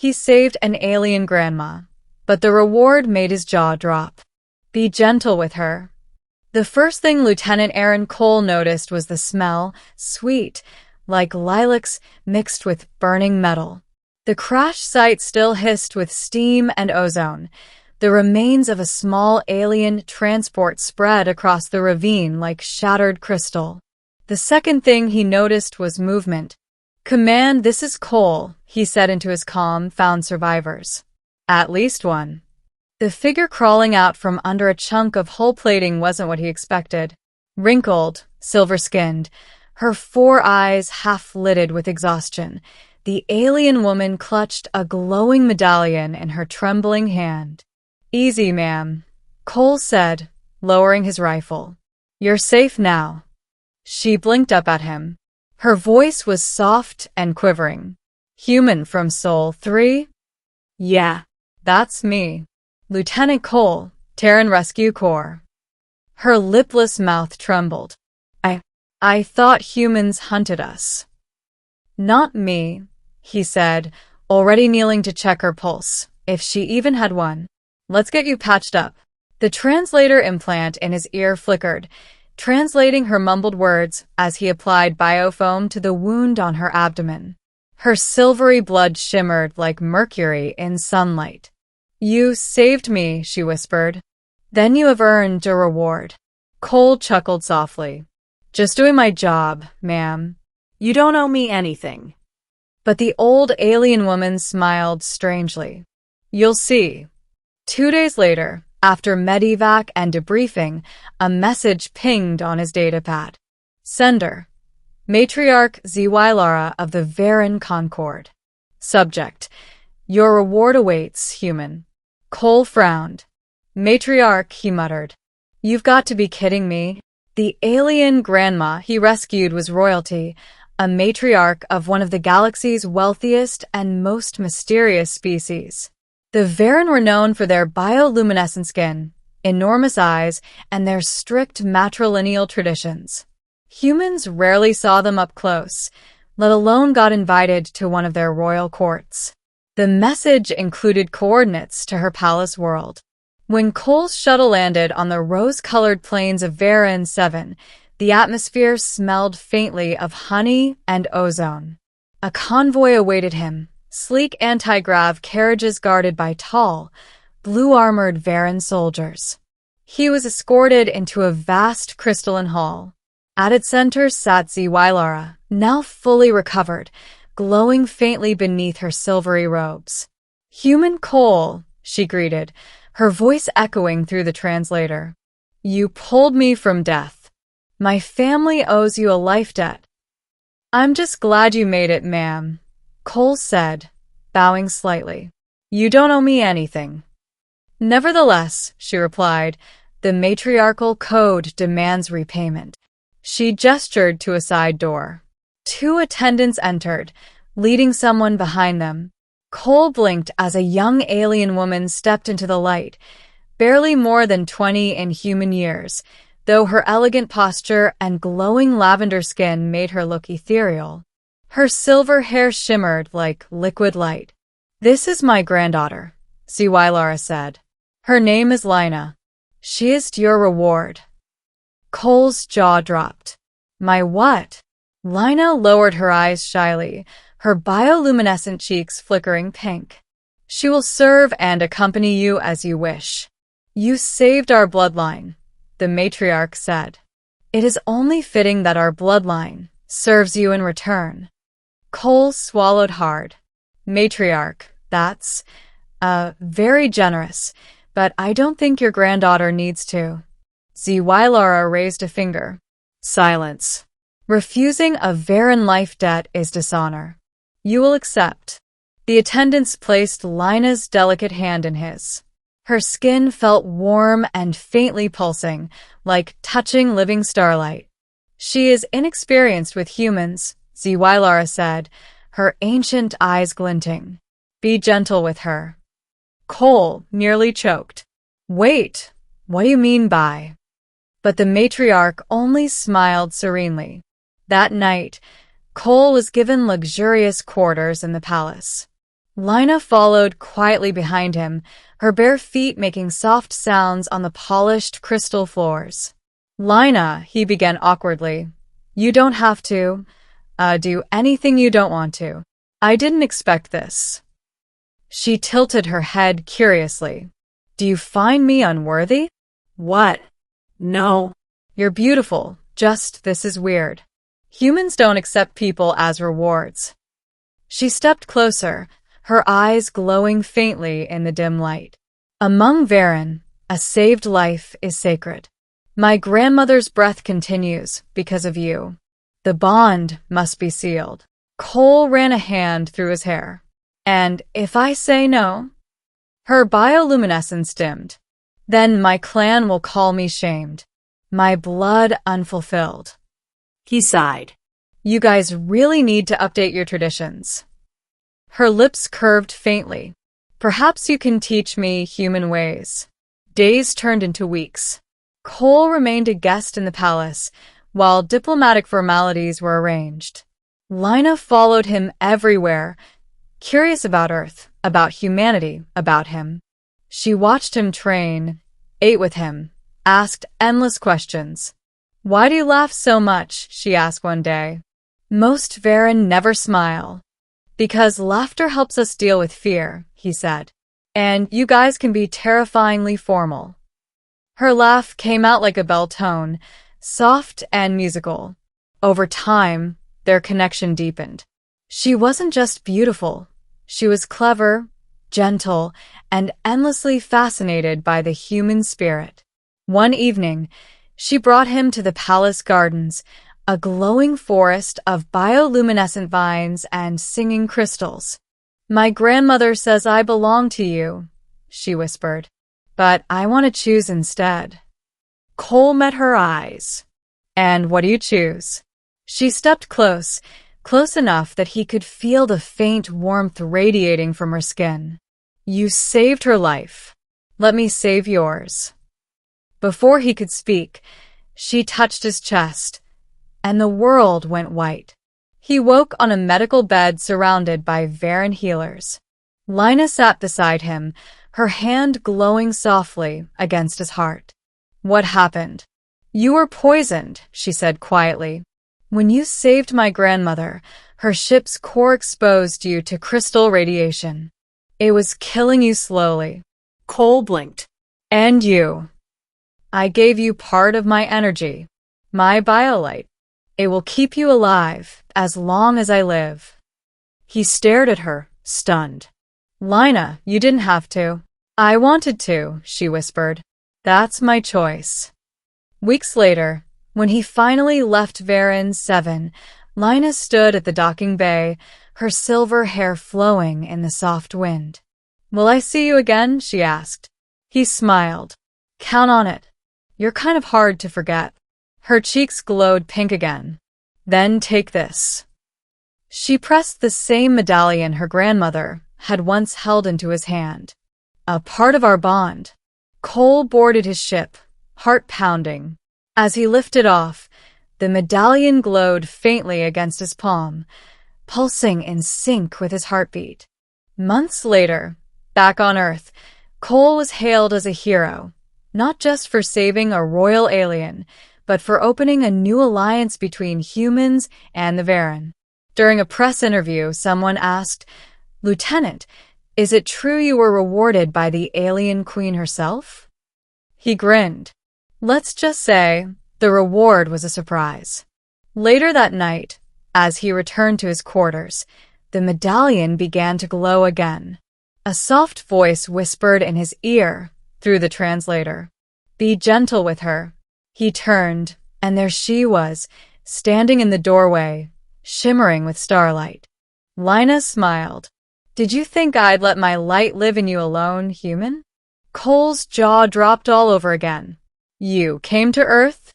He saved an alien grandma, but the reward made his jaw drop. Be gentle with her. The first thing Lieutenant Aaron Cole noticed was the smell, sweet, like lilacs mixed with burning metal. The crash site still hissed with steam and ozone. The remains of a small alien transport spread across the ravine like shattered crystal. The second thing he noticed was movement. "Command, this is Cole," he said into his calm, "found survivors. At least one." The figure crawling out from under a chunk of hull plating wasn't what he expected. Wrinkled, silver-skinned, her 4 eyes half-lidded with exhaustion, the alien woman clutched a glowing medallion in her trembling hand. "Easy, ma'am," Cole said, lowering his rifle. "You're safe now." She blinked up at him. Her voice was soft and quivering. "Human from Sol 3? Yeah, that's me. Lieutenant Cole, Terran Rescue Corps." Her lipless mouth trembled. I thought humans hunted us." "Not me," he said, already kneeling to check her pulse, if she even had one. "Let's get you patched up." The translator implant in his ear flickered, translating her mumbled words as he applied biofoam to the wound on her abdomen. Her silvery blood shimmered like mercury in sunlight. "You saved me," she whispered. "Then you have earned a reward." Cole chuckled softly. "Just doing my job, ma'am. You don't owe me anything." But the old alien woman smiled strangely. "You'll see." 2 days later, after medevac and debriefing, a message pinged on his datapad. Sender: Matriarch Zylara of the Varen Concord. Subject: Your reward awaits, human. Cole frowned. "Matriarch," he muttered. "You've got to be kidding me." The alien grandma he rescued was royalty, a matriarch of one of the galaxy's wealthiest and most mysterious species. The Varen were known for their bioluminescent skin, enormous eyes, and their strict matrilineal traditions. Humans rarely saw them up close, let alone got invited to one of their royal courts. The message included coordinates to her palace world. When Cole's shuttle landed on the rose-colored plains of Varen 7, the atmosphere smelled faintly of honey and ozone. A convoy awaited him, sleek anti-grav carriages guarded by tall, blue-armored Varen soldiers. He was escorted into a vast crystalline hall. At its center sat Zylara, now fully recovered, glowing faintly beneath her silvery robes. "Human Cole," she greeted, her voice echoing through the translator. "You pulled me from death. My family owes you a life debt." "I'm just glad you made it, ma'am," Cole said, bowing slightly. "You don't owe me anything." "Nevertheless," she replied, "the matriarchal code demands repayment." She gestured to a side door. 2 attendants entered, leading someone behind them. Cole blinked as a young alien woman stepped into the light, barely more than 20 in human years, though her elegant posture and glowing lavender skin made her look ethereal. Her silver hair shimmered like liquid light. "This is my granddaughter," Zylara said. "Her name is Lina. She is your reward." Cole's jaw dropped. "My what?" Lina lowered her eyes shyly, her bioluminescent cheeks flickering pink. "She will serve and accompany you as you wish." "You saved our bloodline," the matriarch said. "It is only fitting that our bloodline serves you in return." Cole swallowed hard. "Matriarch, that's, very generous, but I don't think your granddaughter needs to." Zylara raised a finger. "Silence. Refusing a Varen life debt is dishonor. You will accept." The attendants placed Lina's delicate hand in his. Her skin felt warm and faintly pulsing, like touching living starlight. "She is inexperienced with humans," Zylara said, her ancient eyes glinting. "Be gentle with her." Cole nearly choked. "Wait, what do you mean by?" But the matriarch only smiled serenely. That night, Cole was given luxurious quarters in the palace. Lina followed quietly behind him, her bare feet making soft sounds on the polished crystal floors. Lina, he began awkwardly, you don't have to, do anything you don't want to. I didn't expect this. She tilted her head curiously. Do you find me unworthy? What? No. You're beautiful, just this is weird. Humans don't accept people as rewards. She stepped closer, her eyes glowing faintly in the dim light. Among Varen, a saved life is sacred. My grandmother's breath continues because of you. The bond must be sealed. Cole ran a hand through his hair. And if I say no? Her bioluminescence dimmed. Then my clan will call me shamed. My blood unfulfilled. He sighed. You guys really need to update your traditions. Her lips curved faintly. Perhaps you can teach me human ways. Days turned into weeks. Cole remained a guest in the palace, while diplomatic formalities were arranged. Lina followed him everywhere, curious about Earth, about humanity, about him. She watched him train, ate with him, asked endless questions. Why do you laugh so much? She asked one day. Most Varen never smile. Because laughter helps us deal with fear, he said. And you guys can be terrifyingly formal. Her laugh came out like a bell tone, soft and musical. Over time, their connection deepened. She wasn't just beautiful. She was clever, gentle, and endlessly fascinated by the human spirit. One evening, she brought him to the palace gardens, a glowing forest of bioluminescent vines and singing crystals. My grandmother says I belong to you, she whispered, but I want to choose instead. Cole met her eyes. And what do you choose? She stepped close enough that he could feel the faint warmth radiating from her skin. You saved her life. Let me save yours. Before he could speak, she touched his chest, and the world went white. He woke on a medical bed surrounded by Varen healers. Lina sat beside him, her hand glowing softly against his heart. What happened? You were poisoned, she said quietly. When you saved my grandmother, her ship's core exposed you to crystal radiation. It was killing you slowly. Cole blinked. And you. I gave you part of my energy, my biolight. It will keep you alive as long as I live. He stared at her, stunned. Lina, you didn't have to. I wanted to, she whispered. That's my choice. Weeks later, when he finally left Varen 7, Lina stood at the docking bay, her silver hair flowing in the soft wind. Will I see you again? She asked. He smiled. Count on it. You're kind of hard to forget. Her cheeks glowed pink again. Then take this. She pressed the same medallion her grandmother had once held into his hand. A part of our bond. Cole boarded his ship, heart pounding. As he lifted off, the medallion glowed faintly against his palm, pulsing in sync with his heartbeat. Months later, back on Earth, Cole was hailed as a hero, not just for saving a royal alien, but for opening a new alliance between humans and the Varen. During a press interview, someone asked, Lieutenant, is it true you were rewarded by the alien queen herself? He grinned. Let's just say the reward was a surprise. Later that night, as he returned to his quarters, the medallion began to glow again. A soft voice whispered in his ear through the translator. Be gentle with her. He turned, and there she was, standing in the doorway, shimmering with starlight. Lina smiled. Did you think I'd let my light live in you alone, human? Cole's jaw dropped all over again. You came to Earth,